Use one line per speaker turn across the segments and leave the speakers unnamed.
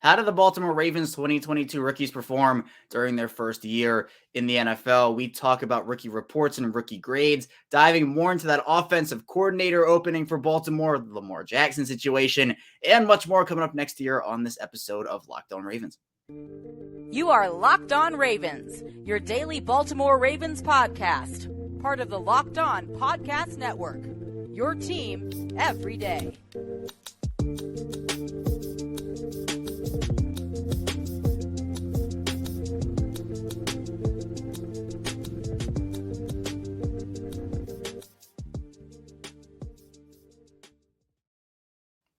How did the Baltimore Ravens 2022 rookies perform during their first year in the NFL? We talk about rookie reports and rookie grades, diving more into that offensive coordinator opening for Baltimore, the Lamar Jackson situation, and much more coming up next year on this episode of Locked On Ravens.
You are Locked On Ravens, your daily Baltimore Ravens podcast, part of the Locked On Podcast Network, your team every day.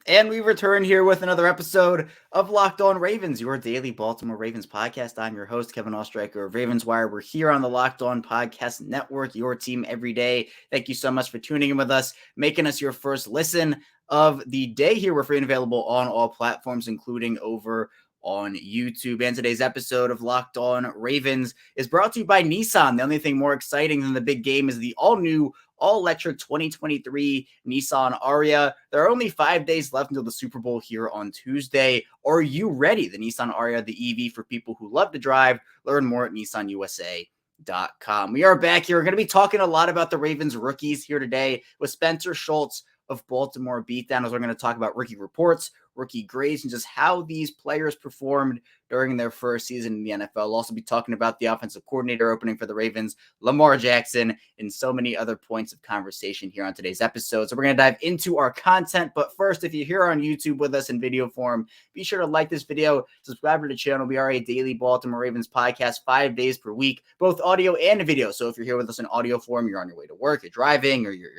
And we return here with another episode of Locked On Ravens, your daily Baltimore Ravens podcast. I'm your host, Kevin Ostreicher of Ravens Wire. We're here on the Locked On Podcast Network, your team every day. Thank you so much for tuning in with us, making us your first listen of the day here. We're free and available on all platforms, including over on YouTube. And today's episode of Locked On Ravens is brought to you by Nissan. The only thing more exciting than the big game is the all-new all-electric 2023 Nissan Ariya. There are only 5 days left until the Super Bowl here on Tuesday. Are you ready? The Nissan Ariya, the EV for people who love to drive. Learn more at nissanusa.com. We are back here. We're going to be talking a lot about the Ravens rookies here today with Spencer Schultz of Baltimore Beatdown, as we're going to talk about rookie reports, rookie grades, and just how these players performed during their first season in the NFL. We'll also be talking about the offensive coordinator opening for the Ravens, Lamar Jackson, and so many other points of conversation here on today's episode. So we're going to dive into our content. But first, if you're here on YouTube with us in video form, be sure to like this video, subscribe to the channel. We are a daily Baltimore Ravens podcast 5 days per week, both audio and video. So if you're here with us in audio form, you're on your way to work, you're driving, or you're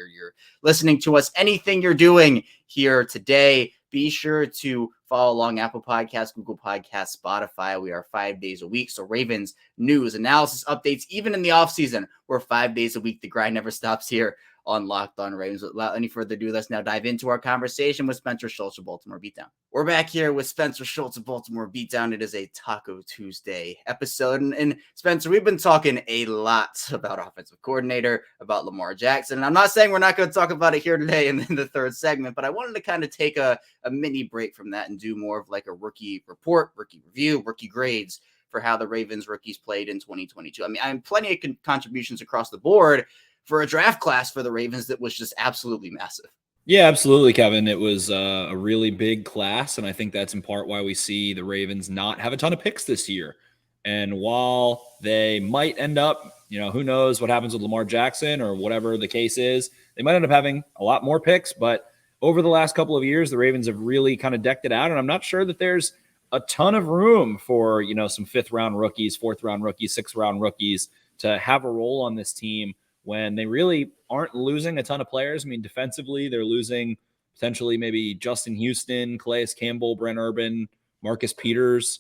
listening to us, anything you're doing here today, be sure to follow along Apple Podcasts, Google Podcasts, Spotify. We are 5 days a week. So Ravens news, analysis, updates, even in the offseason, we're 5 days a week. The grind never stops here on Locked On Ravens. Without any further ado, let's now dive into our conversation with Spencer Schultz of Baltimore Beatdown. We're back here with Spencer Schultz of Baltimore Beatdown. It is a Taco Tuesday episode. And Spencer, we've been talking a lot about offensive coordinator, about Lamar Jackson. And I'm not saying we're not going to talk about it here today in the third segment, but I wanted to kind of take a mini break from that and do more of like a rookie report, rookie review, rookie grades for how the Ravens rookies played in 2022. I mean, I have plenty of contributions across the board for a draft class for the Ravens that was just absolutely massive.
Yeah, absolutely, Kevin. It was a really big class, and I think that's in part why we see the Ravens not have a ton of picks this year. And while they might end up, who knows what happens with Lamar Jackson or whatever the case is, they might end up having a lot more picks. But over the last couple of years, the Ravens have really kind of decked it out, and I'm not sure that there's a ton of room for, some fifth-round rookies, fourth-round rookies, sixth-round rookies to have a role on this team when they really aren't losing a ton of players. I mean, defensively, they're losing potentially maybe Justin Houston, Calais Campbell, Brent Urban, Marcus Peters,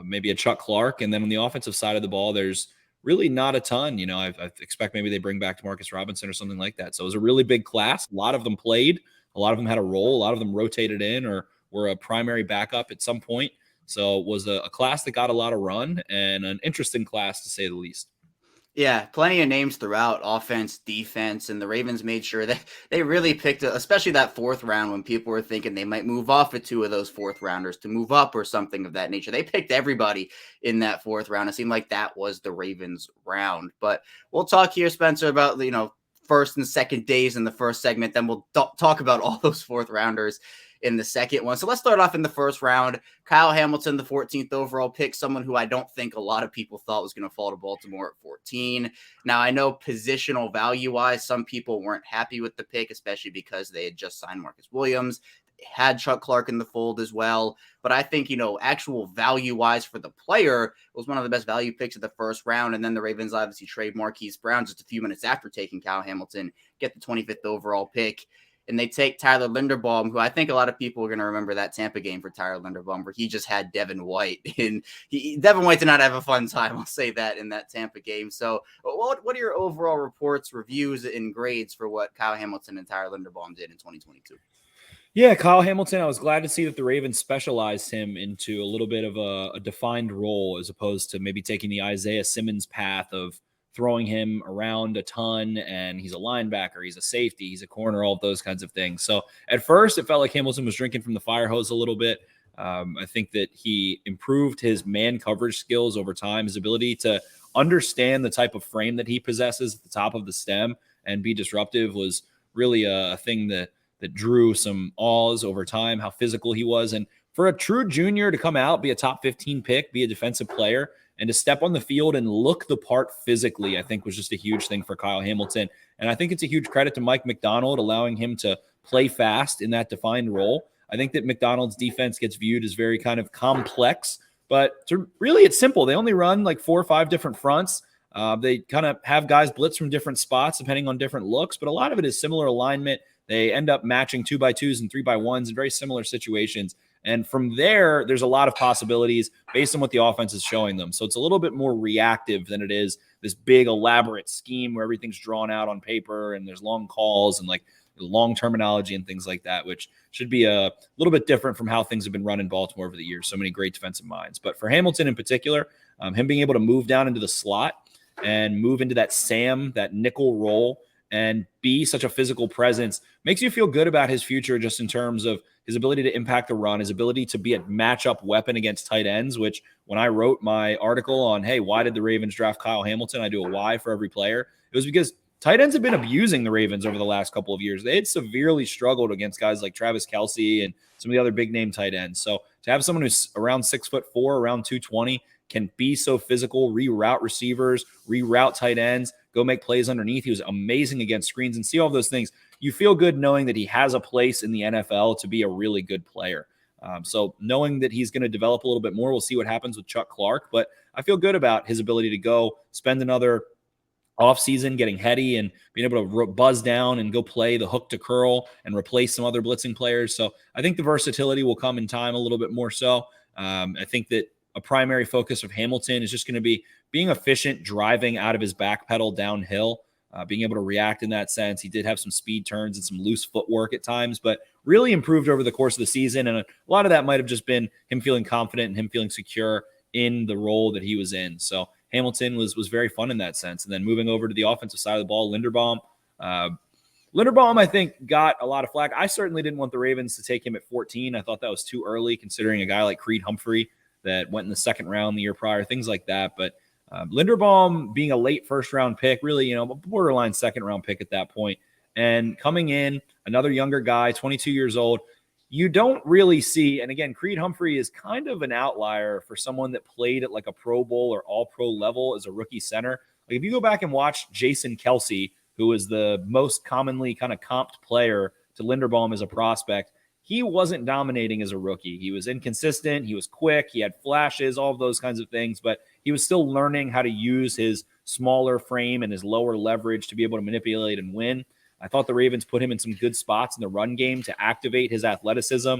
maybe a Chuck Clark. And then on the offensive side of the ball, there's really not a ton. I expect maybe they bring back Demarcus Robinson or something like that. So it was a really big class. A lot of them played. A lot of them had a role. A lot of them rotated in or were a primary backup at some point. So it was a class that got a lot of run and an interesting class, to say the least.
Yeah, plenty of names throughout, offense, defense, and the Ravens made sure that they really picked, especially that fourth round when people were thinking they might move off of two of those fourth rounders to move up or something of that nature. They picked everybody in that fourth round. It seemed like that was the Ravens round. But we'll talk here, Spencer, about, first and second days in the first segment. Then we'll talk about all those fourth rounders in the second one. So let's start off in the first round. Kyle Hamilton, the 14th overall pick, someone who I don't think a lot of people thought was going to fall to Baltimore at 14. Now, I know positional value-wise, some people weren't happy with the pick, especially because they had just signed Marcus Williams. They had Chuck Clark in the fold as well. But I think, actual value-wise for the player, it was one of the best value picks of the first round. And then the Ravens obviously trade Marquise Brown just a few minutes after taking Kyle Hamilton, get the 25th overall pick. And they take Tyler Linderbaum, who I think a lot of people are going to remember that Tampa game for Tyler Linderbaum, where he just had Devin White. And Devin White did not have a fun time, I'll say that, in that Tampa game. So what are your overall reports, reviews, and grades for what Kyle Hamilton and Tyler Linderbaum did in 2022?
Yeah, Kyle Hamilton, I was glad to see that the Ravens specialized him into a little bit of a defined role as opposed to maybe taking the Isaiah Simmons path of throwing him around a ton, and he's a linebacker, he's a safety, he's a corner, all of those kinds of things. So at first, it felt like Hamilton was drinking from the fire hose a little bit, I think that he improved his man coverage skills over time, his ability to understand the type of frame that he possesses at the top of the stem and be disruptive was really a thing that drew some awes over time, how physical he was. And for a true junior to come out, be a top 15 pick, be a defensive player, and to step on the field and look the part physically, I think was just a huge thing for Kyle Hamilton. And I think it's a huge credit to Mike Macdonald, allowing him to play fast in that defined role. I think that McDonald's defense gets viewed as very kind of complex, but really it's simple. They only run like 4 or 5 different fronts. They kind of have guys blitz from different spots depending on different looks, but a lot of it is similar alignment. They end up matching 2x2s and 3x1s in very similar situations. And from there, there's a lot of possibilities based on what the offense is showing them. So it's a little bit more reactive than it is this big elaborate scheme where everything's drawn out on paper and there's long calls and like long terminology and things like that, which should be a little bit different from how things have been run in Baltimore over the years. So many great defensive minds. But for Hamilton in particular, him being able to move down into the slot and move into that Sam, that nickel role, and be such a physical presence makes you feel good about his future just in terms of his ability to impact the run, his ability to be a matchup weapon against tight ends, which when I wrote my article on, hey, why did the Ravens draft Kyle Hamilton? I do a why for every player. It was because tight ends have been abusing the Ravens over the last couple of years. They had severely struggled against guys like Travis Kelce and some of the other big name tight ends. So to have someone who's around 6'4", around 220, can be so physical, reroute receivers, reroute tight ends, go make plays underneath. He was amazing against screens and see all those things. You feel good knowing that he has a place in the NFL to be a really good player. So knowing that he's going to develop a little bit more, we'll see what happens with Chuck Clark. But I feel good about his ability to go spend another offseason getting heady and being able to buzz down and go play the hook to curl and replace some other blitzing players. So I think the versatility will come in time a little bit more so. I think that a primary focus of Hamilton is just going to be being efficient, driving out of his back pedal downhill, being able to react in that sense. He did have some speed turns and some loose footwork at times, but really improved over the course of the season. And a lot of that might have just been him feeling confident and him feeling secure in the role that he was in. So Hamilton was very fun in that sense. And then moving over to the offensive side of the ball, Linderbaum. Linderbaum, I think, got a lot of flack. I certainly didn't want the Ravens to take him at 14. I thought that was too early considering a guy like Creed Humphrey that went in the second round the year prior, things like that. But Linderbaum being a late first-round pick, really, a borderline second-round pick at that point, and coming in, another younger guy, 22 years old, you don't really see, and again, Creed Humphrey is kind of an outlier for someone that played at like a Pro Bowl or all-pro level as a rookie center. Like if you go back and watch Jason Kelce, who is the most commonly kind of comped player to Linderbaum as a prospect, he wasn't dominating as a rookie. He was inconsistent. He was quick. He had flashes, all of those kinds of things, but he was still learning how to use his smaller frame and his lower leverage to be able to manipulate and win. I thought the Ravens put him in some good spots in the run game to activate his athleticism,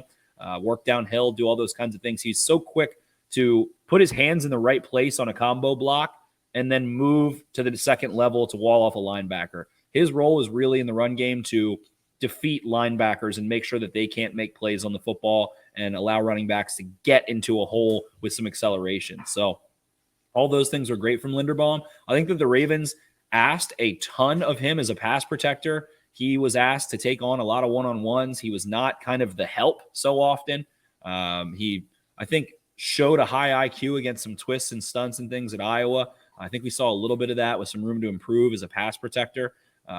work downhill, do all those kinds of things. He's so quick to put his hands in the right place on a combo block and then move to the second level to wall off a linebacker. His role is really in the run game to defeat linebackers and make sure that they can't make plays on the football and allow running backs to get into a hole with some acceleration. So all those things are great from Linderbaum. I think that the Ravens asked a ton of him as a pass protector. He was asked to take on a lot of one-on-ones. He was not kind of the help so often. He, I think, showed a high IQ against some twists and stunts and things at Iowa. I think we saw a little bit of that with some room to improve as a pass protector.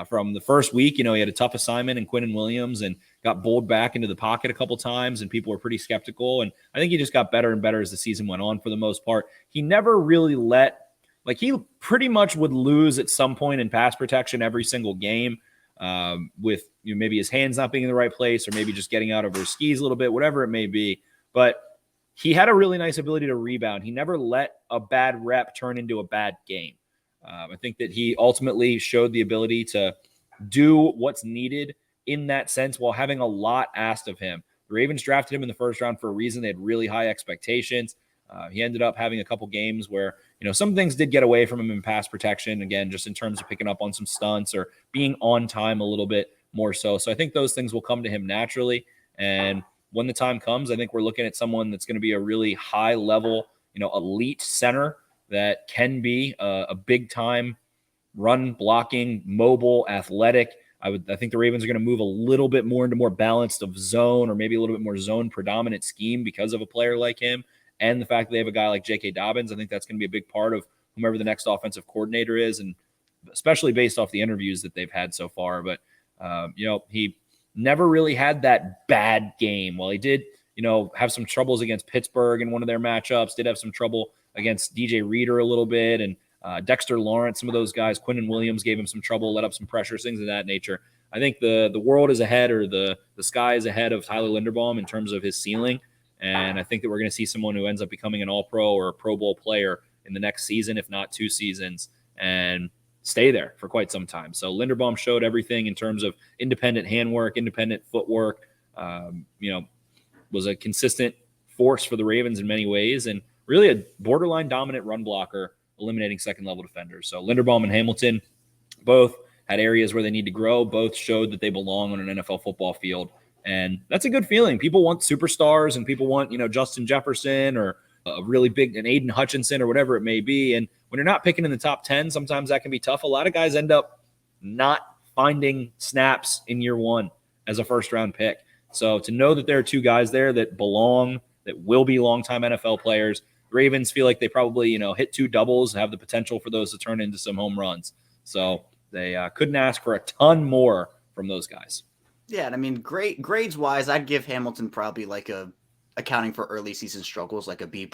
From the first week, he had a tough assignment in Quinnen Williams and got bowled back into the pocket a couple times, and people were pretty skeptical. And I think he just got better and better as the season went on for the most part. He never really he pretty much would lose at some point in pass protection every single game with maybe his hands not being in the right place or maybe just getting out over his skis a little bit, whatever it may be. But he had a really nice ability to rebound. He never let a bad rep turn into a bad game. I think that he ultimately showed the ability to do what's needed in that sense while having a lot asked of him. The Ravens drafted him in the first round for a reason. They had really high expectations. He ended up having a couple games where, some things did get away from him in pass protection, again, just in terms of picking up on some stunts or being on time a little bit more so. So I think those things will come to him naturally. And when the time comes, I think we're looking at someone that's going to be a really high level, elite center that can be a big time run blocking, mobile, athletic. I think the Ravens are going to move a little bit more into more balanced of zone, or maybe a little bit more zone predominant scheme because of a player like him. And the fact that they have a guy like J.K. Dobbins, I think that's going to be a big part of whomever the next offensive coordinator is, and especially based off the interviews that they've had so far. But, he never really had that bad game. While he did, have some troubles against Pittsburgh in one of their matchups, did have some trouble against DJ Reader a little bit, and Dexter Lawrence, some of those guys. Quinnen Williams gave him some trouble, let up some pressure, things of that nature. I think the world is ahead, or the sky is ahead of Tyler Linderbaum in terms of his ceiling. And I think that we're going to see someone who ends up becoming an all-pro or a Pro Bowl player in the next season, if not 2 seasons, and stay there for quite some time. So Linderbaum showed everything in terms of independent handwork, independent footwork, was a consistent force for the Ravens in many ways, and really a borderline dominant run blocker, eliminating second-level defenders. So Linderbaum and Hamilton both had areas where they need to grow. Both showed that they belong on an NFL football field, and that's a good feeling. People want superstars, and people want, Justin Jefferson or a really big, an Aiden Hutchinson or whatever it may be. And when you're not picking in the top 10, sometimes that can be tough. A lot of guys end up not finding snaps in year one as a first-round pick. So to know that there are 2 guys there that belong, that will be longtime NFL players, Ravens feel like they probably, hit 2 doubles, have the potential for those to turn into some home runs. So they couldn't ask for a ton more from those guys.
Yeah, and I mean, grades-wise, I'd give Hamilton probably like accounting for early season struggles, like a B+.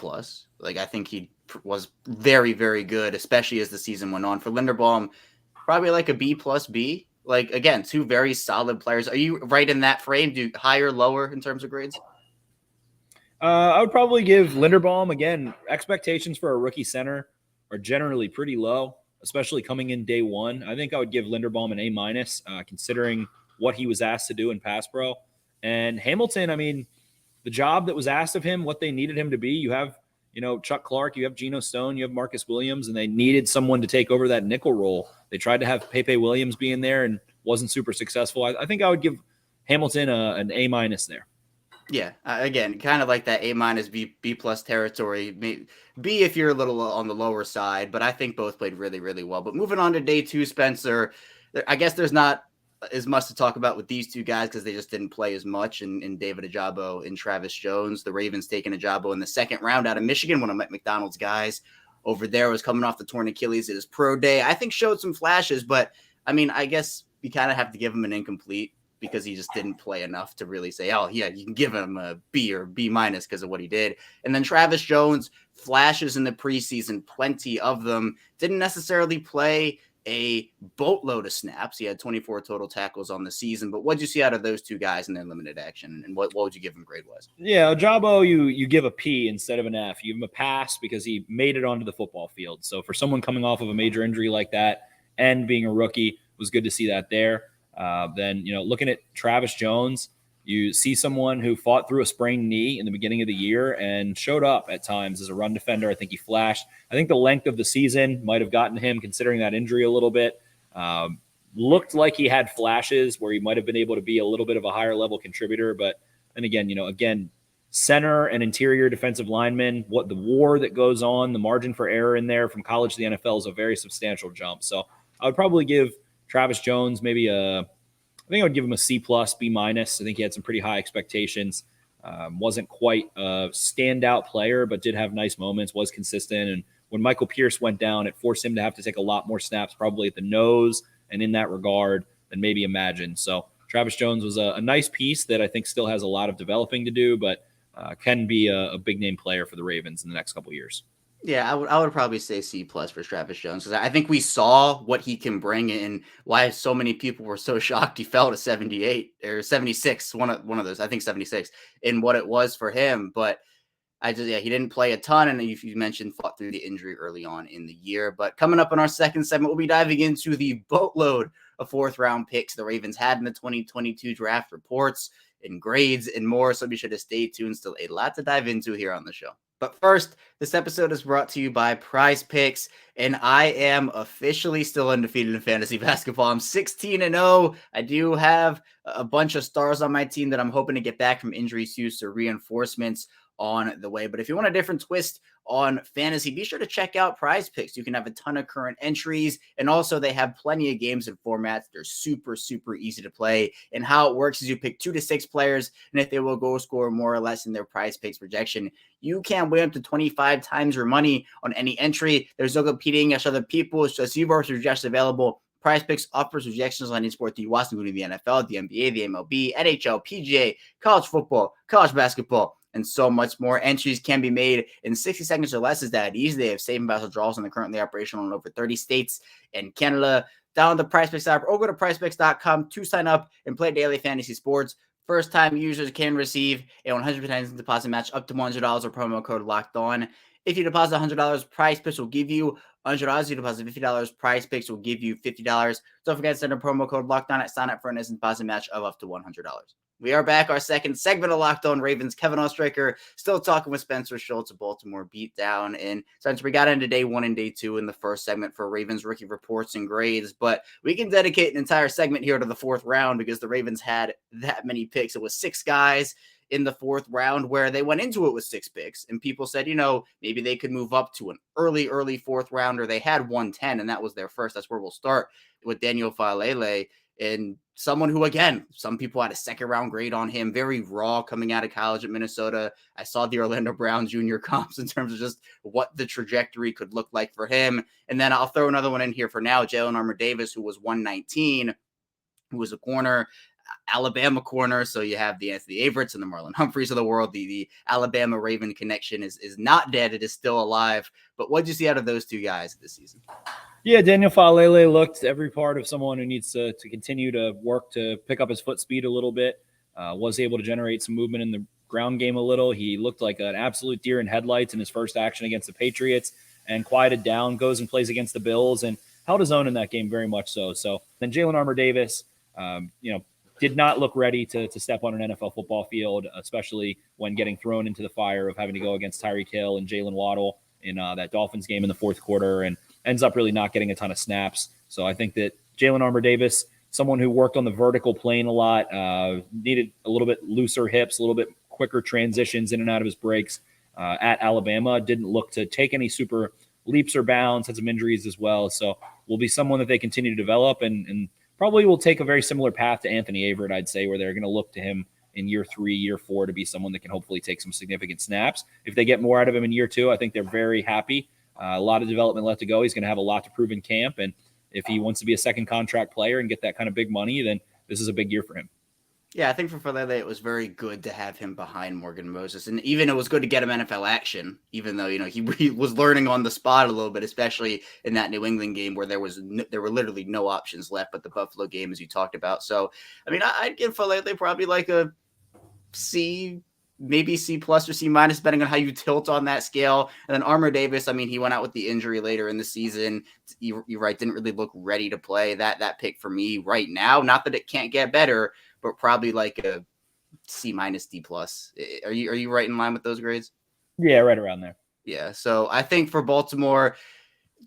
Like, I think he was very, very good, especially as the season went on. For Linderbaum, probably like a B+B. Like, again, 2 very solid players. Are you right in that frame? Do you higher, lower in terms of grades?
I would probably give Linderbaum, again, expectations for a rookie center are generally pretty low, especially coming in day one. I think I would give Linderbaum an A-, considering what he was asked to do in pass pro. And Hamilton, I mean, the job that was asked of him, what they needed him to be, you have, Chuck Clark, you have Geno Stone, you have Marcus Williams, and they needed someone to take over that nickel role. They tried to have Pepe Williams be in there and wasn't super successful. I think I would give Hamilton an A- there.
Yeah, again, kind of like that A-, B+ territory. B if you're a little on the lower side, but I think both played really, really well. But moving on to day 2, Spencer, I guess there's not as much to talk about with these 2 guys because they just didn't play as much in David Ojabo and Travis Jones. The Ravens taking Ojabo in the 2nd round out of Michigan, one of Mike McDonald's guys over there, was coming off the torn Achilles at his pro day. I think showed some flashes, but I mean, I guess you kind of have to give him an incomplete because he just didn't play enough to really say, oh, yeah, you can give him a B or B- because of what he did. And then Travis Jones, flashes in the preseason, plenty of them. Didn't necessarily play a boatload of snaps. He had 24 total tackles on the season. But what did you see out of those 2 guys in their limited action? And what would you give him grade-wise?
Yeah, Ojabo, you give a P instead of an F. You give him a pass because he made it onto the football field. So for someone coming off of a major injury like that and being a rookie, it was good to see that there. Then, looking at Travis Jones, you see someone who fought through a sprained knee in the beginning of the year and showed up at times as a run defender. I think he flashed. I think the length of the season might have gotten him, considering that injury, a little bit. Looked like he had flashes where he might have been able to be a little bit of a higher level contributor. But then again, center and interior defensive linemen, what the war that goes on, the margin for error in there from college to the NFL is a very substantial jump. So I would probably give Travis Jones maybe I think I would give him a C+, B-. I think he had some pretty high expectations. Wasn't quite a standout player, but did have nice moments, was consistent. And when Michael Pierce went down, it forced him to have to take a lot more snaps, probably at the nose and in that regard than maybe imagined. So Travis Jones was a nice piece that I think still has a lot of developing to do, but can be a big name player for the Ravens in the next couple of years.
Yeah, I would probably say C+ for Travis Jones because I think we saw what he can bring and why so many people were so shocked he fell to 78 or 76, one of those, I think 76, in what it was for him. But he didn't play a ton, and you mentioned fought through the injury early on in the year. But coming up in our second segment, we'll be diving into the boatload of 4th-round picks the Ravens had in the 2022 draft, reports and grades and more. So be sure to stay tuned. Still a lot to dive into here on the show. But first, this episode is brought to you by PrizePicks, and I am officially still undefeated in fantasy basketball. I'm 16-0. I do have a bunch of stars on my team that I'm hoping to get back from injuries, use, or reinforcements on the way. But if you want a different twist on fantasy, be sure to check out PrizePicks. You can have a ton of current entries, and also they have plenty of games and formats. They're super, super easy to play. And how it works is you pick 2 to 6 players, and if they will go score more or less in their PrizePicks projection, you can win up to 25 times your money on any entry. There's no competing against other people. It's just your projections available. PrizePicks offers projections on any sport that you watch, including the NFL, the NBA, the MLB, NHL, PGA, college football, college basketball, and so much more. Entries can be made in 60 seconds or less. Is that easy? They have saving battle draws, and they're currently operational in over 30 states and Canada. Download the PrizePicks app or go to PrizePicks.com to sign up and play daily fantasy sports. First-time users can receive a 100% deposit match up to $100 or promo code Locked On. If you deposit $100, PrizePicks will give you $100. You deposit $50, PrizePicks will give you $50. Don't forget to send a promo code Locked On at sign up for an instant deposit match of up to $100. We are back, our second segment of Locked On Ravens. Kevin Ostraker still talking with Spencer Schultz of Baltimore Beatdown. And since we got into day 1 and day 2 in the first segment for Ravens rookie reports and grades, but we can dedicate an entire segment here to the 4th round because the Ravens had that many picks. It was 6 guys in the 4th round where they went into it with 6 picks, and people said, maybe they could move up to an early 4th rounder. They had 110, and that was their first. That's where we'll start with Daniel Faalele. And someone who, again, some people had a 2nd round grade on him, very raw coming out of college at Minnesota. I saw the Orlando Brown Jr. comps in terms of just what the trajectory could look like for him. And then I'll throw another one in here for now, Jalen Armour-Davis, who was 119, who was a corner, Alabama corner. So you have the Anthony Averets and the Marlon Humphreys of the world. The Alabama Raven connection is not dead. It is still alive. But what did you see out of those 2 guys this season?
Yeah, Daniel Faalele looked every part of someone who needs to continue to work to pick up his foot speed a little bit. Was able to generate some movement in the ground game a little. He looked like an absolute deer in headlights in his first action against the Patriots and quieted down, goes and plays against the Bills and held his own in that game very much so. So then Jalen Armour-Davis, did not look ready to step on an NFL football field, especially when getting thrown into the fire of having to go against Tyreek Hill and Jalen Waddle in that Dolphins game in the 4th quarter, and ends up really not getting a ton of snaps. So I think that Jalen Armour-Davis, someone who worked on the vertical plane a lot, needed a little bit looser hips, a little bit quicker transitions in and out of his breaks at Alabama, didn't look to take any super leaps or bounds, had some injuries as well. So will be someone that they continue to develop and probably will take a very similar path to Anthony Averett, I'd say, where they're going to look to him in year 3, year 4 to be someone that can hopefully take some significant snaps. If they get more out of him in year 2, I think they're very happy. A lot of development left to go. He's going to have a lot to prove in camp. And if he wants to be a second contract player and get that kind of big money, then this is a big year for him.
Yeah, I think for Faalele, it was very good to have him behind Morgan Moses. And even it was good to get him NFL action, even though, he was learning on the spot a little bit, especially in that New England game where there were literally no options left but the Buffalo game, as you talked about. So, I'd give Faalele probably like a C, maybe C+ or C-, depending on how you tilt on that scale. And then Armour-Davis, he went out with the injury later in the season. You're right, didn't really look ready to play. That pick for me right now, not that it can't get better, but probably like a C-, D+. Are you right in line with those grades?
Yeah, right around there.
Yeah, so I think for Baltimore,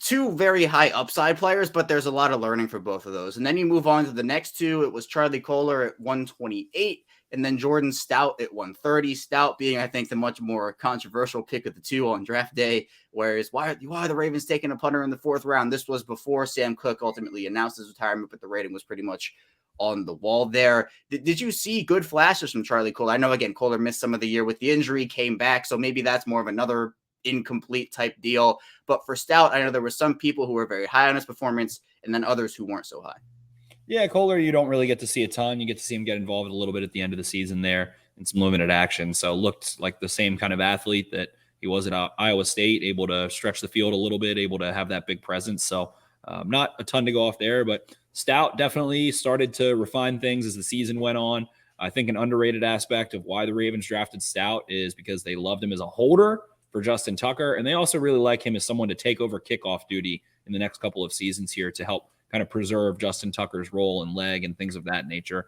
2 very high upside players, but there's a lot of learning for both of those. And then you move on to the next 2. It was Charlie Kolar at 128, and then Jordan Stout at 130. Stout being, I think, the much more controversial pick of the 2 on draft day, whereas why are the Ravens taking a punter in the 4th round? This was before Sam Cook ultimately announced his retirement, but the rating was pretty much on the wall there. Did you see good flashes from Charlie Kolar? I know, again, Kolar missed some of the year with the injury, came back, so maybe that's more of another incomplete type deal. But for Stout, I know there were some people who were very high on his performance and then others who weren't so high. Yeah,
Kolar, you don't really get to see a ton. You get to see him get involved a little bit at the end of the season there in some limited action. So looked like the same kind of athlete that he was at Iowa State, able to stretch the field a little bit, able to have that big presence. So not a ton to go off there, but Stout definitely started to refine things as the season went on. I think an underrated aspect of why the Ravens drafted Stout is because they loved him as a holder for Justin Tucker, and they also really like him as someone to take over kickoff duty in the next couple of seasons here to help kind of preserve Justin Tucker's role and leg and things of that nature.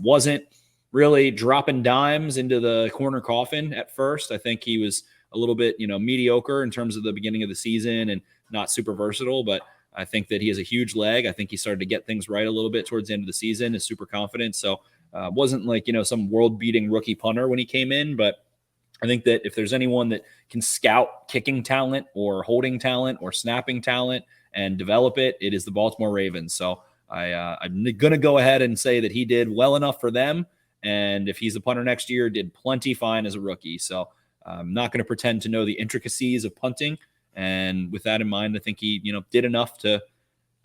Wasn't really dropping dimes into the corner coffin at first. I think he was a little bit, mediocre in terms of the beginning of the season and not super versatile, but I think that he has a huge leg. I think he started to get things right a little bit towards the end of the season, is super confident. So wasn't like, some world-beating rookie punter when he came in, but I think that if there's anyone that can scout kicking talent or holding talent or snapping talent and develop it, it is the Baltimore Ravens. So I'm going to go ahead and say that he did well enough for them. And if he's a punter next year, did plenty fine as a rookie. So I'm not going to pretend to know the intricacies of punting. And with that in mind, I think he, did enough to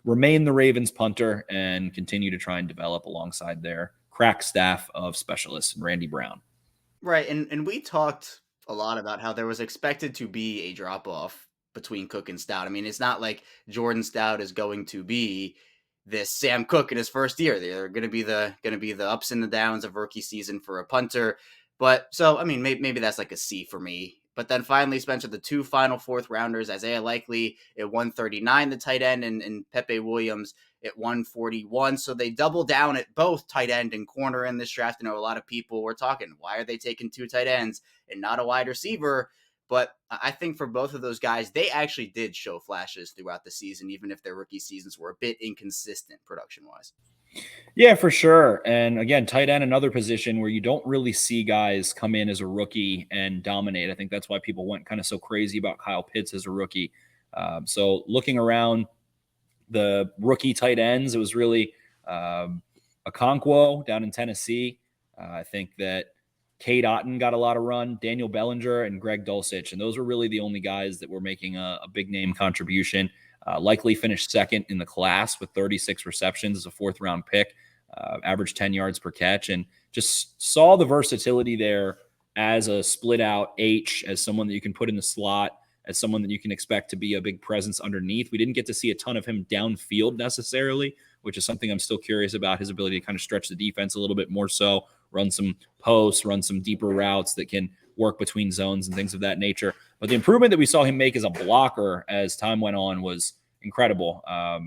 remain the Ravens punter and continue to try and develop alongside their crack staff of specialists, Randy Brown.
Right, and we talked a lot about how there was expected to be a drop-off between Cook and Stout. I mean, it's not like Jordan Stout is going to be this Sam Cook in his first year. They're going to be the ups and the downs of rookie season for a punter. But so, I mean, maybe that's like a C for me. But then finally, Spencer, the two final fourth rounders, Isaiah Likely at 139, the tight end, and Pepe Williams at 141. So they double down at both tight end and corner in this draft. I know a lot of people were talking, why are they taking two tight ends and not a wide receiver? But I think for both of those guys, they actually did show flashes throughout the season, even if their rookie seasons were a bit inconsistent production-wise.
Yeah, for sure. And again, tight end, another position where you don't really see guys come in as a rookie and dominate. I think that's why people went kind of so crazy about Kyle Pitts as a rookie. So looking around the rookie tight ends, it was really Okonkwo down in Tennessee. I think that Cade Otton got a lot of run, Daniel Bellinger, and Greg Dulcich. And those were really the only guys that were making a big name contribution. Likely finished second in the class with 36 receptions as a fourth-round pick, averaged 10 yards per catch, and just saw the versatility there as a split-out H, as someone that you can put in the slot, as someone that you can expect to be a big presence underneath. We didn't get to see a ton of him downfield necessarily, which is something I'm still curious about, his ability to kind of stretch the defense a little bit more so, run some posts, run some deeper routes that can work between zones and things of that nature. But the improvement that we saw him make as a blocker as time went on was incredible.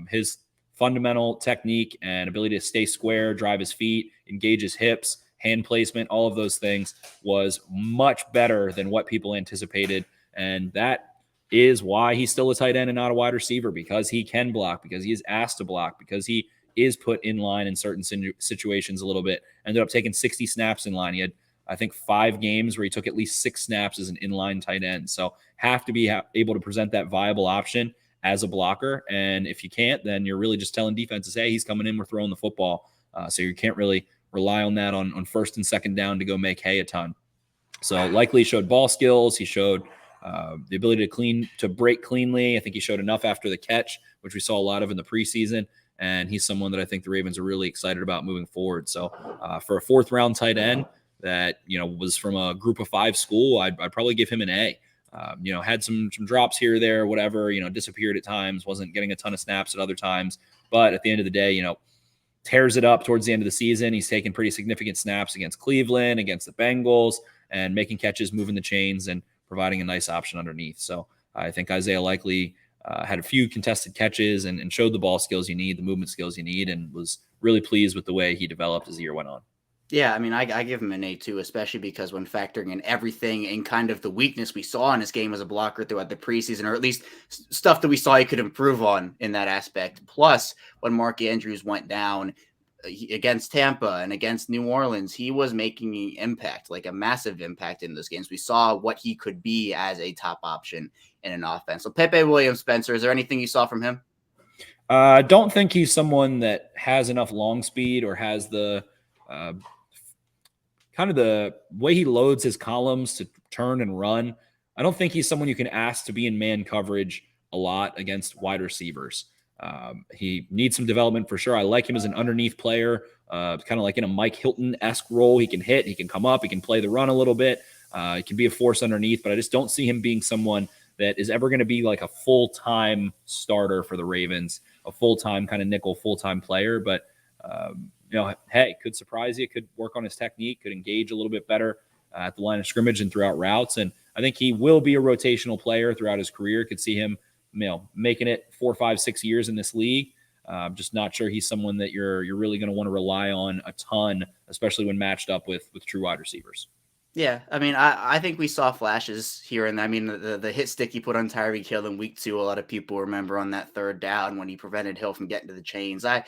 His fundamental technique and ability to stay square, drive his feet, engage his hips, hand placement, all of those things was much better than what people anticipated. And that is why he's still a tight end and not a wide receiver, because he can block, because he is asked to block, because he is put in line in certain situations a little bit. Ended up taking 60 snaps in line. He had, I think, 5 games where he took at least 6 snaps as an inline tight end. So have to be able to present that viable option as a blocker. And if you can't, then you're really just telling defenses, hey, he's coming in, we're throwing the football. So you can't really rely on that on first and second down to go make hay a ton. So Likely showed ball skills. He showed the ability to break cleanly. I think he showed enough after the catch, which we saw a lot of in the preseason. And he's someone that I think the Ravens are really excited about moving forward. So for a fourth-round tight end that, was from a group of 5 school, I'd probably give him an A. Had some drops here or there, whatever, disappeared at times, wasn't getting a ton of snaps at other times. But at the end of the day, tears it up towards the end of the season. He's taken pretty significant snaps against Cleveland, against the Bengals, and making catches, moving the chains, and providing a nice option underneath. So I think Isaiah Likely had a few contested catches and showed the ball skills you need, the movement skills you need, and was really pleased with the way he developed as the year went on.
Yeah, I mean, I give him an A too, especially because when factoring in everything and kind of the weakness we saw in his game as a blocker throughout the preseason, or at least stuff that we saw he could improve on in that aspect. Plus, when Mark Andrews went down against Tampa and against New Orleans, he was making an impact, like a massive impact in those games. We saw what he could be as a top option in an offense. So Pepe Williams, Spencer, is there anything you saw from him?
I don't think he's someone that has enough long speed or has the kind of the way he loads his columns to turn and run. I don't think he's someone you can ask to be in man coverage a lot against wide receivers. He needs some development for sure. I like him as an underneath player, kind of like in a Mike Hilton-esque role. He can hit, he can come up, he can play the run a little bit. He can be a force underneath, but I just don't see him being someone that is ever going to be like a full-time starter for the Ravens, a full-time kind of nickel, full-time player. But, hey, could surprise you, could work on his technique, could engage a little bit better at the line of scrimmage and throughout routes. And I think he will be a rotational player throughout his career. Could see him, making it 4, 5, 6 years in this league. I'm just not sure he's someone that you're really going to want to rely on a ton, especially when matched up with true wide receivers.
Yeah, I mean, I think we saw flashes here, and I mean, the hit stick he put on Tyreek Hill in week 2, a lot of people remember on that third down when he prevented Hill from getting to the chains. I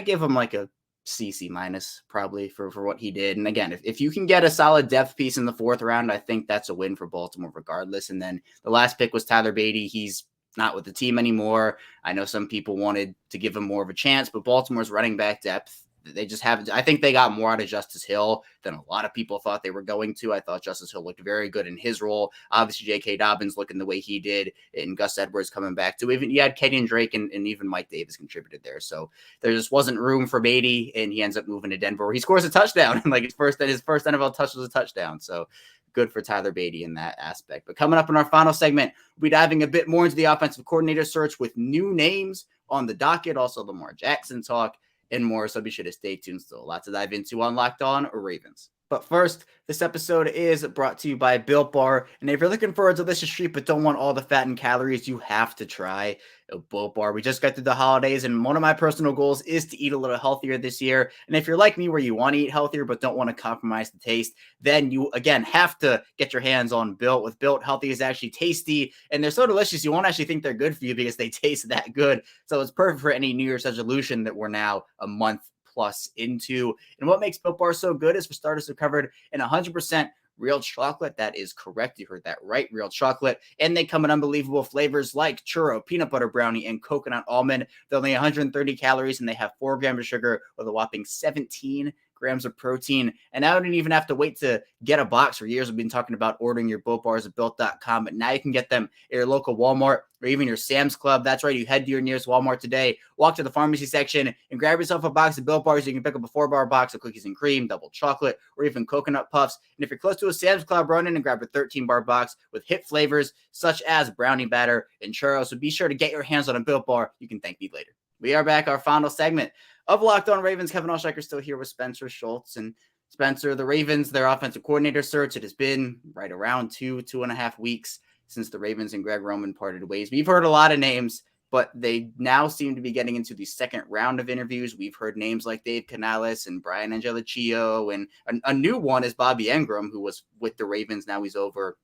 give him like a C minus probably for what he did. And again, if you can get a solid depth piece in the 4th round, I think that's a win for Baltimore regardless. And then the last pick was Tyler Beatty. He's not with the team anymore. I know some people wanted to give him more of a chance, but Baltimore's running back depth, they just haven't. I think they got more out of Justice Hill than a lot of people thought they were going to. I thought Justice Hill looked very good in his role. Obviously, J.K. Dobbins looking the way he did, and Gus Edwards coming back too. Even you had Kenyon Drake and even Mike Davis contributed there. So there just wasn't room for Beatty, and he ends up moving to Denver where he scores a touchdown. And like his first NFL touch was a touchdown. So good for Tyler Beatty in that aspect. But coming up in our final segment, we'll be diving a bit more into the offensive coordinator search with new names on the docket, also Lamar Jackson talk, and more. So be sure to stay tuned. Still a lot to dive into on Locked On Ravens. But first, this episode is brought to you by Built Bar. And if you're looking for a delicious treat but don't want all the fat and calories, you have to try a Built Bar. We just got through the holidays, and one of my personal goals is to eat a little healthier this year. And if you're like me, where you want to eat healthier but don't want to compromise the taste, then you, again, have to get your hands on Built. With Built, healthy is actually tasty, and they're so delicious, you won't actually think they're good for you because they taste that good. So it's perfect for any New Year's resolution that we're now a month plus into. And what makes Built Bar so good is, for starters, they're covered in 100% real chocolate. That is correct. You heard that right. Real chocolate. And they come in unbelievable flavors like churro, peanut butter brownie, and coconut almond. They're only 130 calories, and they have 4 grams of sugar with a whopping 17 grams of protein. And I don't even have to wait to get a box. For years, we've been talking about ordering your Built Bars at Built.com, but now you can get them at your local Walmart or even your Sam's Club. That's right. You head to your nearest Walmart today, walk to the pharmacy section, and grab yourself a box of Built Bars. You can pick up a 4-bar box of cookies and cream, double chocolate, or even coconut puffs. And if you're close to a Sam's Club, run in and grab a 13-bar box with hit flavors such as brownie batter and churros. So be sure to get your hands on a Built Bar. You can thank me later. We are back, our final segment of Locked On Ravens. Kevin Oestreicher still here with Spencer Schultz. And Spencer, the Ravens, their offensive coordinator search, it has been right around 2.5 weeks since the Ravens and Greg Roman parted ways. We've heard a lot of names, but they now seem to be getting into the second round of interviews. We've heard names like Dave Canales and Brian Angelicchio, and a new one is Bobby Engram, who was with the Ravens. Now he's over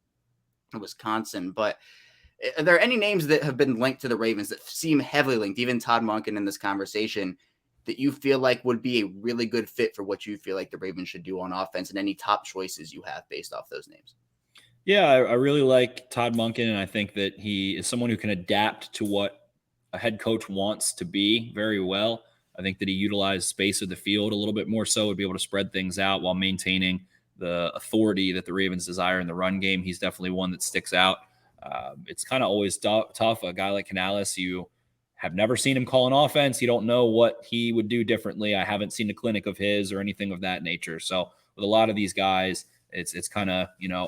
in Wisconsin. But are there any names that have been linked to the Ravens that seem heavily linked, even Todd Monken in this conversation, that you feel like would be a really good fit for what you feel like the Ravens should do on offense, and any top choices you have based off those names?
Yeah, I really like Todd Monken, and I think that he is someone who can adapt to what a head coach wants to be very well. I think that he utilized space of the field a little bit more so, would be able to spread things out while maintaining the authority that the Ravens desire in the run game. He's definitely one that sticks out. It's kind of always tough. A guy like Canales, you have never seen him call an offense. You don't know what he would do differently. I haven't seen a clinic of his or anything of that nature. So with a lot of these guys, it's kind of,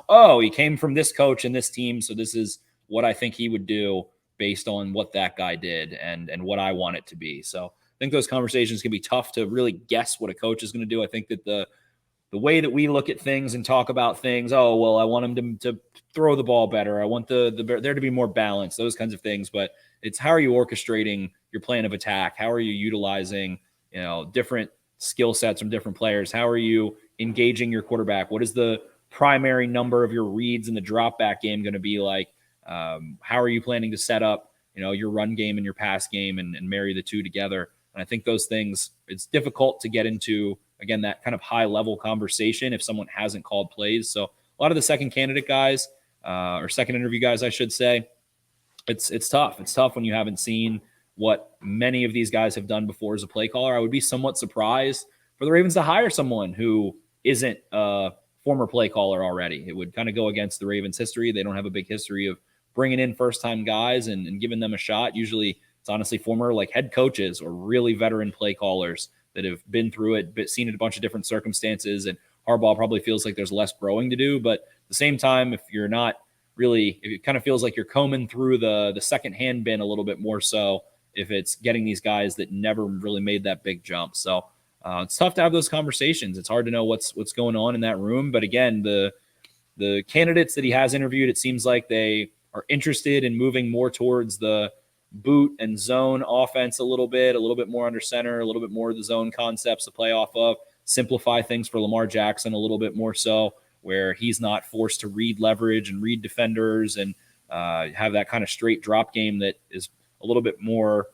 oh, he came from this coach and this team, so this is what I think he would do based on what that guy did and what I want it to be. So I think those conversations can be tough to really guess what a coach is going to do. I think that the way that we look at things and talk about things, oh, well, I want him to throw the ball better. I want there to be more balance, those kinds of things. But it's how are you orchestrating your plan of attack? How are you utilizing, different skill sets from different players? How are you engaging your quarterback? What is the primary number of your reads in the drop back game going to be like? How are you planning to set up, your run game and your pass game and marry the two together? And I think those things, it's difficult to get into, again, that kind of high level conversation if someone hasn't called plays. So a lot of the second candidate guys, or second interview guys, I should say, it's tough. It's tough when you haven't seen what many of these guys have done before as a play caller. I would be somewhat surprised for the Ravens to hire someone who isn't a former play caller already. It would kind of go against the Ravens' history. They don't have a big history of bringing in first-time guys and giving them a shot. Usually it's honestly former head coaches or really veteran play callers that have been through it, but seen it a bunch of different circumstances. And Harbaugh probably feels like there's less growing to do. But at the same time, if it kind of feels like you're combing through the second-hand bin a little bit more so if it's getting these guys that never really made that big jump. So it's tough to have those conversations. It's hard to know what's going on in that room. But again, the candidates that he has interviewed, it seems like they are interested in moving more towards the boot and zone offense a little bit more under center, a little bit more of the zone concepts to play off of, simplify things for Lamar Jackson a little bit more so, where he's not forced to read leverage and read defenders and have that kind of straight drop game that is a little bit more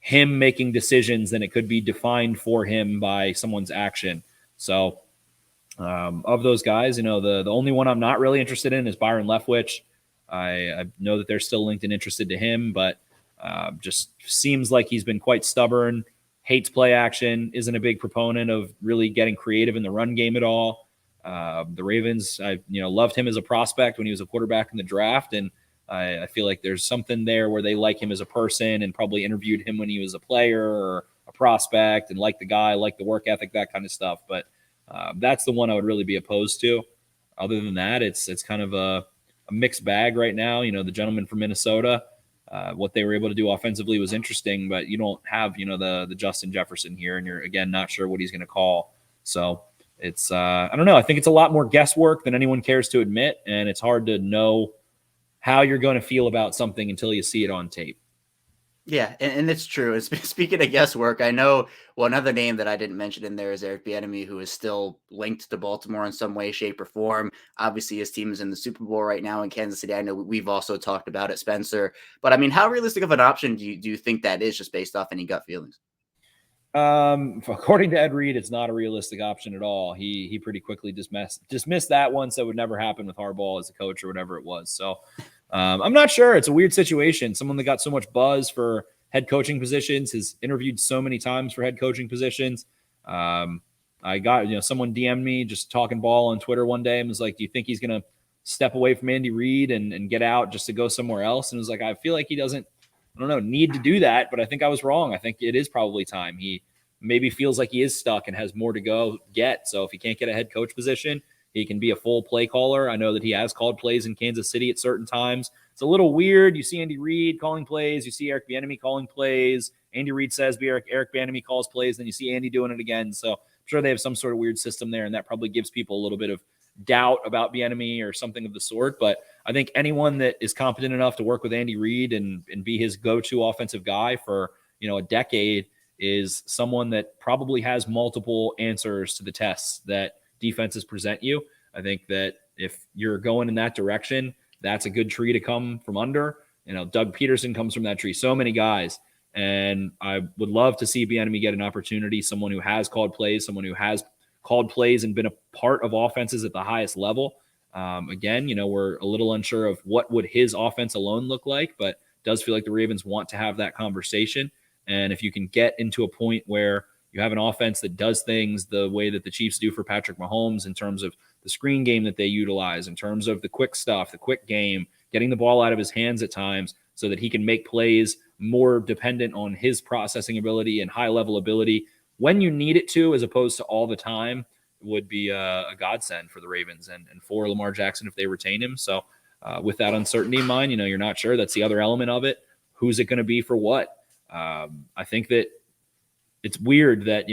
him making decisions than it could be defined for him by someone's action. So of those guys, the only one I'm not really interested in is Byron Leftwich. I know that they're still linked and interested to him, but just seems like he's been quite stubborn, hates play action, isn't a big proponent of really getting creative in the run game at all. The Ravens, I loved him as a prospect when he was a quarterback in the draft, and I feel like there's something there where they like him as a person and probably interviewed him when he was a player or a prospect and like the guy, like the work ethic, that kind of stuff. But that's the one I would really be opposed to. Other than that, it's kind of a mixed bag right now. The gentleman from Minnesota, what they were able to do offensively was interesting, but you don't have, the Justin Jefferson here, and you're, again, not sure what he's going to call. So it's, I don't know. I think it's a lot more guesswork than anyone cares to admit, and it's hard to know how you're going to feel about something until you see it on tape.
Yeah, and it's true. And speaking of guesswork, I know one other name that I didn't mention in there is Eric Bieniemy, who is still linked to Baltimore in some way, shape, or form. Obviously, his team is in the Super Bowl right now in Kansas City. I know we've also talked about it, Spencer. But I mean, how realistic of an option do you think that is, just based off any gut feelings?
According to Ed Reed, it's not a realistic option at all. He pretty quickly dismissed that one, so it would never happen with Harbaugh as a coach or whatever it was. So I'm not sure. It's a weird situation. Someone that got so much buzz for head coaching positions has interviewed so many times for head coaching positions. I got, someone DM'd me just talking ball on Twitter one day and was like, do you think he's going to step away from Andy Reid and get out just to go somewhere else? And it was like, I feel like he doesn't, need to do that, but I think I was wrong. I think it is probably time. He maybe feels like he is stuck and has more to go get. So if he can't get a head coach position, he can be a full play caller. I know that he has called plays in Kansas City at certain times. It's a little weird. You see Andy Reid calling plays. You see Eric Bieniemy calling plays. Andy Reid says Eric Bieniemy calls plays. Then you see Andy doing it again. So I'm sure they have some sort of weird system there, and that probably gives people a little bit of doubt about Bieniemy or something of the sort. But I think anyone that is competent enough to work with Andy Reid and be his go-to offensive guy for, a decade is someone that probably has multiple answers to the tests that defenses present you. I think that if you're going in that direction, that's a good tree to come from under. Doug Peterson comes from that tree. So many guys. And I would love to see Bieniemy get an opportunity, someone who has called plays, someone who has called plays and been a part of offenses at the highest level. Again, we're a little unsure of what would his offense alone look like, but does feel like the Ravens want to have that conversation. And if you can get into a point where you have an offense that does things the way that the Chiefs do for Patrick Mahomes in terms of the screen game that they utilize, in terms of the quick stuff, the quick game, getting the ball out of his hands at times so that he can make plays more dependent on his processing ability and high-level ability when you need it to, as opposed to all the time, would be a godsend for the Ravens and for Lamar Jackson if they retain him. So with that uncertainty in mind, you're not sure. That's the other element of it. Who's it going to be for what? I think that it's weird that,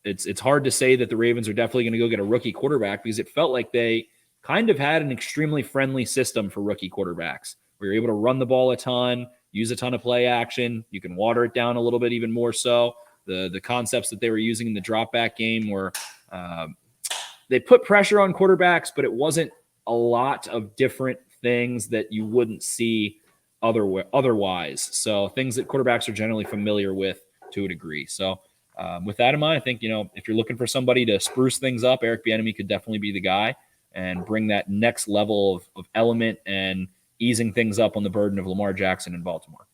it's hard to say that the Ravens are definitely going to go get a rookie quarterback because it felt like they kind of had an extremely friendly system for rookie quarterbacks. We were able to run the ball a ton, use a ton of play action. You can water it down a little bit even more so. The concepts that they were using in the drop back game were they put pressure on quarterbacks, but it wasn't a lot of different things that you wouldn't see otherwise. So things that quarterbacks are generally familiar with to a degree. So with that in mind, I think, if you're looking for somebody to spruce things up, Eric Bieniemy could definitely be the guy and bring that next level of element and easing things up on the burden of Lamar Jackson in Baltimore.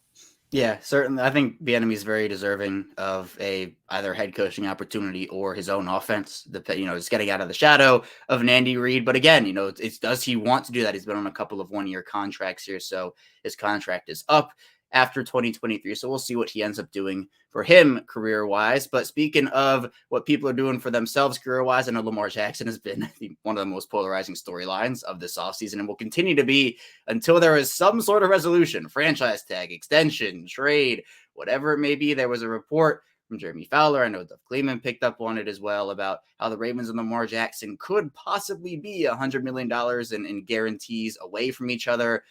Yeah, certainly. I think Bieniemy is very deserving of either head coaching opportunity or his own offense. Just getting out of the shadow of an Andy Reid. But again, it's does he want to do that? He's been on a couple of one-year contracts here, so his contract is up after 2023. So we'll see what he ends up doing for him career-wise. But speaking of what people are doing for themselves career-wise, I know Lamar Jackson has been one of the most polarizing storylines of this offseason and will continue to be until there is some sort of resolution, franchise tag, extension, trade, whatever it may be. There was a report from Jeremy Fowler, I know Duff Kleeman picked up on it as well, about how the Ravens and Lamar Jackson could possibly be $100 million in guarantees away from each other.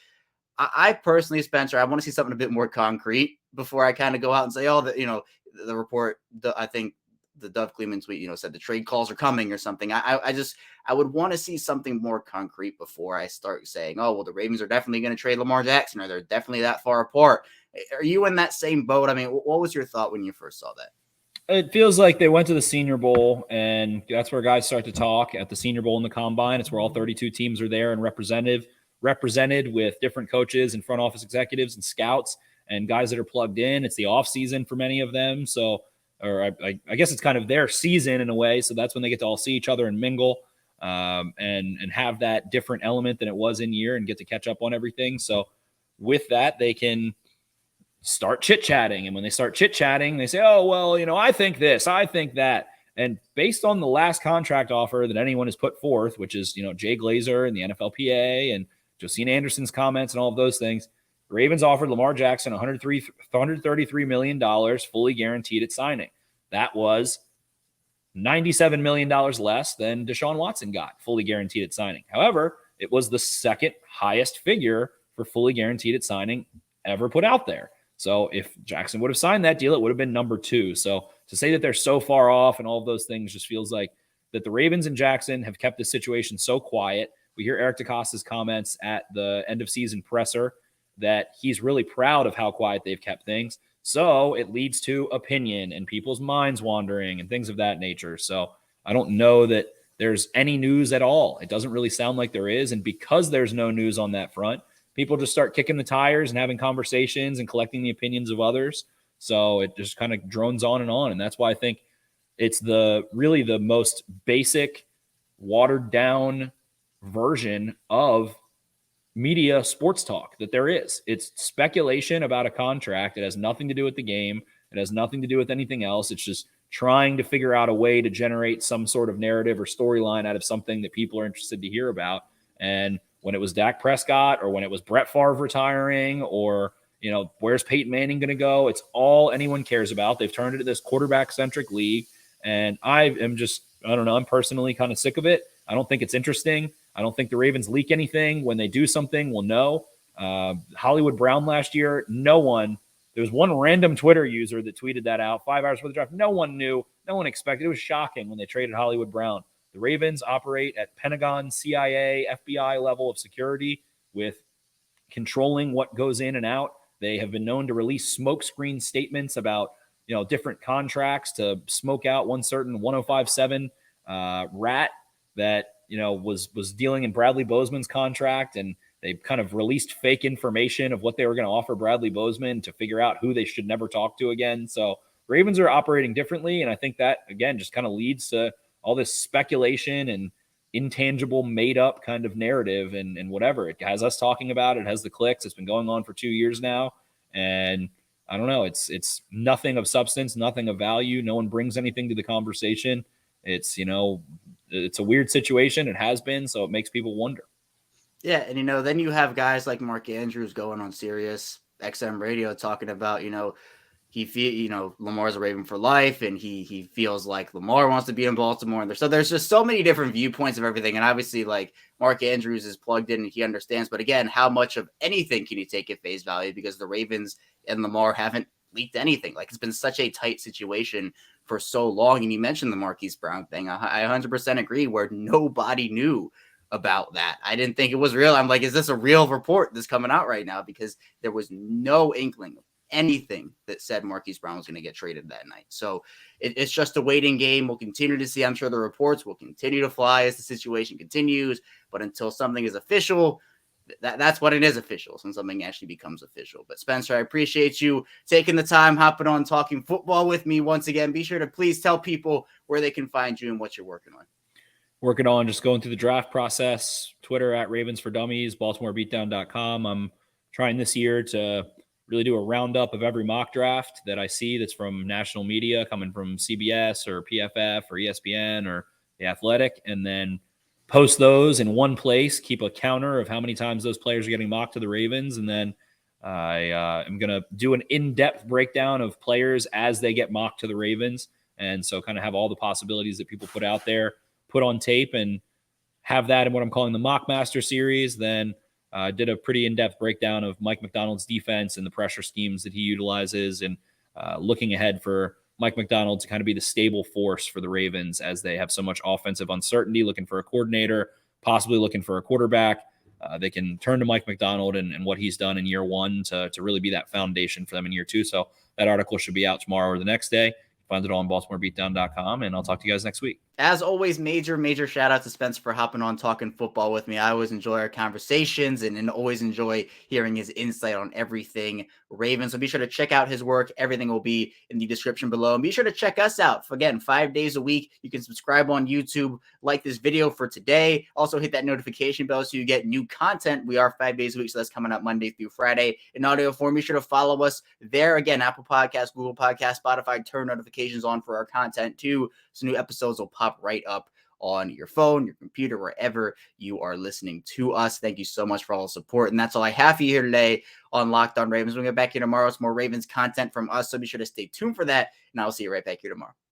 I personally, Spencer, I want to see something a bit more concrete before I kind of go out and say, the report, I think the Dove Cleveland tweet, said the trade calls are coming or something. I would want to see something more concrete before I start saying, oh, well, the Ravens are definitely going to trade Lamar Jackson, or they're definitely that far apart. Are you in that same boat? I mean, what was your thought when you first saw that?
It feels like they went to the Senior Bowl, and that's where guys start to talk at the Senior Bowl and the Combine. It's where all 32 teams are there and represented with different coaches and front office executives and scouts and guys that are plugged in. It's the off season for many of them. So, or I guess it's kind of their season in a way. So that's when they get to all see each other and mingle and have that different element than it was in year and get to catch up on everything. So with that, they can start chit-chatting. And when they start chit-chatting, they say, oh, well, I think this, I think that. And based on the last contract offer that anyone has put forth, which is, Jay Glazer and the NFLPA and Josina Anderson's comments and all of those things, the Ravens offered Lamar Jackson $133 million fully guaranteed at signing. That was $97 million less than Deshaun Watson got fully guaranteed at signing. However, it was the second highest figure for fully guaranteed at signing ever put out there. So if Jackson would have signed that deal, it would have been number 2. So to say that they're so far off and all of those things just feels like that the Ravens and Jackson have kept this situation so quiet. We hear Eric DeCosta's comments at the end of season presser that he's really proud of how quiet they've kept things. So it leads to opinion and people's minds wandering and things of that nature. So I don't know that there's any news at all. It doesn't really sound like there is. And because there's no news on that front, people just start kicking the tires and having conversations and collecting the opinions of others. So it just kind of drones on. And that's why I think it's really the most basic, watered down version of media sports talk that there is. It's speculation about a contract. It has nothing to do with the game. It has nothing to do with anything else. It's just trying to figure out a way to generate some sort of narrative or storyline out of something that people are interested to hear about. And when it was Dak Prescott or when it was Brett Favre retiring or, where's Peyton Manning going to go? It's all anyone cares about. They've turned it into this quarterback-centric league. And I don't know, I'm personally kind of sick of it. I don't think it's interesting. I don't think the Ravens leak anything. When they do something, we'll know. Hollywood Brown last year, there was one random Twitter user that tweeted that out 5 hours before the draft. No one knew. No one expected. It was shocking when they traded Hollywood Brown. The Ravens operate at Pentagon, CIA, FBI level of security with controlling what goes in and out. They have been known to release smokescreen statements about, different contracts to smoke out one certain 1057 rat that, was dealing in Bradley Bozeman's contract. And they kind of released fake information of what they were going to offer Bradley Bozeman to figure out who they should never talk to again. So Ravens are operating differently. And I think that, again, just kind of leads to all this speculation and intangible made up kind of narrative and whatever. It has us talking about it. It has the clicks. It's been going on for 2 years now. And I don't know. It's nothing of substance, nothing of value. No one brings anything to the conversation. It's, it's a weird situation. It has been. So it makes people wonder.
Yeah. And, then you have guys like Mark Andrews going on Sirius XM radio talking about, Lamar's a Raven for life, and he feels like Lamar wants to be in Baltimore. And there's just so many different viewpoints of everything. And obviously, like, Mark Andrews is plugged in and he understands. But again, how much of anything can you take at face value? Because the Ravens and Lamar haven't leaked anything. Like, it's been such a tight situation for so long. And you mentioned the Marquise Brown thing. I 100% agree, where nobody knew about that. I didn't think it was real. I'm like, is this a real report that's coming out right now? Because there was no inkling of anything that said Marquise Brown was going to get traded that night. So it's just a waiting game. We'll continue to see. I'm sure the reports will continue to fly as the situation continues, but until something is official, that's when it is official, when something actually becomes official. But Spencer, I appreciate you taking the time, hopping on, talking football with me once again. Be sure to please tell people where they can find you and what you're working on.
Working on just going through the draft process, Twitter at Ravens for Dummies, BaltimoreBeatdown.com. I'm trying this year to really do a roundup of every mock draft that I see that's from national media, coming from CBS or PFF or ESPN or The Athletic, and then post those in one place, keep a counter of how many times those players are getting mocked to the Ravens, and then I am going to do an in-depth breakdown of players as they get mocked to the Ravens, and so kind of have all the possibilities that people put out there, put on tape, and have that in what I'm calling the Mock Master series. Then did a pretty in-depth breakdown of Mike McDonald's defense and the pressure schemes that he utilizes, and looking ahead for Mike Macdonald to kind of be the stable force for the Ravens as they have so much offensive uncertainty, looking for a coordinator, possibly looking for a quarterback. They can turn to Mike Macdonald and what he's done in year one to really be that foundation for them in year two. So that article should be out tomorrow or the next day. Find it all on BaltimoreBeatdown.com, and I'll talk to you guys next week.
As always, major shout out to Spencer for hopping on talking football with me. I always enjoy our conversations and always enjoy hearing his insight on everything Ravens. So be sure to check out his work. Everything will be in the description below. And be sure to check us out. Again, 5 days a week. You can subscribe on YouTube, like this video for today. Also hit that notification bell so you get new content. We are 5 days a week, so that's coming up Monday through Friday in audio form. Be sure to follow us there. Again, Apple Podcasts, Google Podcasts, Spotify. Turn notifications on for our content too, so new episodes will pop right up on your phone, your computer, wherever you are listening to us. Thank you so much for all the support. And that's all I have for you here today on Locked On Ravens. We'll get back here tomorrow. It's more Ravens content from us, so be sure to stay tuned for that. And I'll see you right back here tomorrow.